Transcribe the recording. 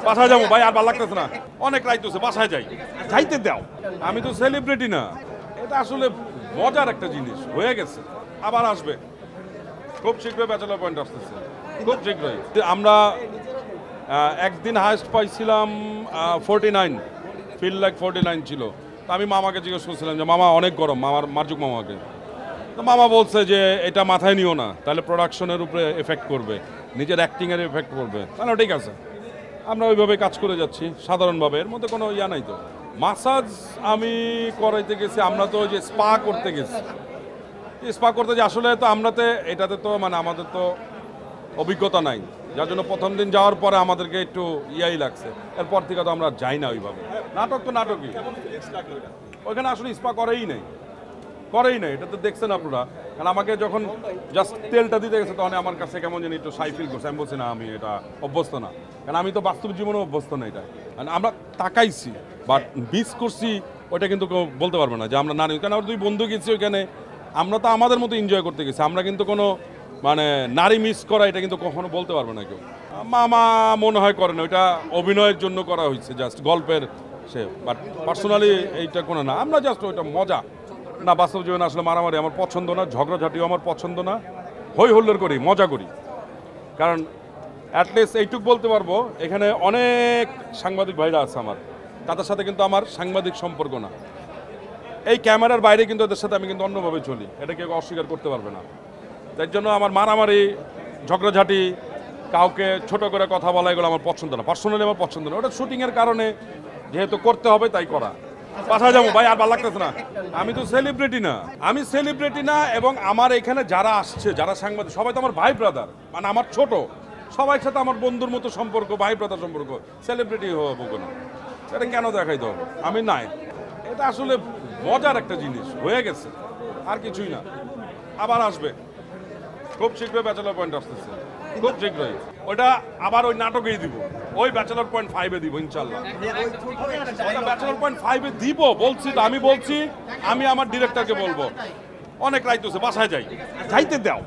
বাসায় যাবো ভাই, আর ভালো লাগতেছে না, অনেক রাইতেছে, বাসায় যাই, যাইতে দাও। আমি তো সেলিব্রিটি না, এটা আসলে মজার একটা জিনিস হয়ে গেছে, আবার আসবে খুব শীঘ্রই। ব্যাচেলর পয়েন্ট আসতেছে খুব শীঘ্রই। আমরা একদিন হাইস্ট পাইছিলাম 49, ফিল লাইক 49 ছিল। তো আমি মামাকে জিজ্ঞেস করছিলাম যে মামা অনেক গরম, মারজুক মামাকে। তো মামা বলছে যে এটা মাথায় নিও না, তাহলে প্রোডাকশনের উপরে এফেক্ট করবে, নিজের অ্যাক্টিংয়ের এফেক্ট করবে। তাহলে ঠিক আছে, আমরা ওইভাবে কাজ করে যাচ্ছি সাধারণভাবে, এর মধ্যে কোনো ইয়া নাই তো। মাসাজ আমি করাইতে গেছি, আমরা তো ওই যে স্পা করতে গেছি, স্পা করতে যে আসলে তো আমরাতে এটাতে তো মানে আমাদের তো অভিজ্ঞতা নাই, যার জন্য প্রথম দিন যাওয়ার পরে আমাদেরকে একটু ইয়াই লাগছে, এরপর থেকে তো আমরা যাই না ওইভাবে। নাটক তো নাটকই, ওইখানে আসলে স্পা করেই নাই, এটা তো দেখছেন আপনারা। কারণ আমাকে যখন জাস্ট তেলটা দিতে গেছে তখন আমার কাছে কেমন জানি একটু সাই ফিল করছে। আমি বলছি না, আমি এটা অভ্যস্ত না, কারণ আমি তো বাস্তব জীবনেও অভ্যস্ত না এটা। আমরা তাকাইছি বাট মিস করছি ওইটা কিন্তু কেউ বলতে পারবে না যে আমরা না নিই। কারণ আমরা দুই বন্ধু গেছি ওইখানে, আমরা তো আমাদের মতো এনজয় করতে গেছি, আমরা কিন্তু কোনো মানে নারী মিস করা এটা কিন্তু কখনো বলতে পারবে না কেউ। মামা মনে হয় করে না, ওইটা অভিনয়ের জন্য করা হয়েছে, জাস্ট গল্পের সে। বাট পার্সোনালি এইটা কোনো না, আমরা জাস্ট ওইটা মজা না। বাস্তব জীবনে আসলে মারামারি আমার পছন্দ না, ঝগড়াঝাটিও আমার পছন্দ না, হই হুল্লোড় করি, মজা করি। কারণ অ্যাটলিস্ট এইটুক বলতে পারবো, এখানে অনেক সাংবাদিক ভাইরা আছে আমার, তাদের সাথে কিন্তু আমার সাংবাদিক সম্পর্ক না। এই ক্যামেরার বাইরে কিন্তু ওদের সাথে আমি কিন্তু অন্যভাবে চলি, এটা কেউ অস্বীকার করতে পারবে না। তাই জন্য আমার মারামারি, ঝগড়াঝাটি, কাউকে ছোট করে কথা বলা, এগুলো আমার পছন্দ না, পার্সোনালি আমার পছন্দ না। ওটা শুটিংয়ের কারণে যেহেতু করতে হবে তাই করা। বাসায় যাবো ভাই, আর ভালো লাগতেছে না, আমি তো সেলিব্রিটি না, এবং আমার এখানে যারা আসছে, যারা সাংবাদিক, সবাই তো আমার ভাই ব্রাদার, মানে আমার ছোট, সবার সাথে আমার বন্ধুর মতো সম্পর্ক, ভাই ব্রাদার সম্পর্ক। সেলিব্রিটি হবো কেন, এটা কেন দেখাইতে হবে? আমি নাই, এটা আসলে মজার একটা জিনিস হয়ে গেছে, আর কিছুই না। আবার আসবে খুব শীঘ্রই, ব্যাচেলর পয়েন্ট আসতেছে খুব শীঘ্রই। ওটা আবার ওই নাটকেই দিব, ওই ব্যাচেলর পয়েন্ট 5-এ দিব ইনশাল্লাহ। ব্যাচেলর পয়েন্ট 5-এ দিব বলছি তো, আমি বলছি, আমি আমার ডিরেক্টরকে বলবো অনেক রাইতেছে, বাসায় যাই, যাইতে দাও।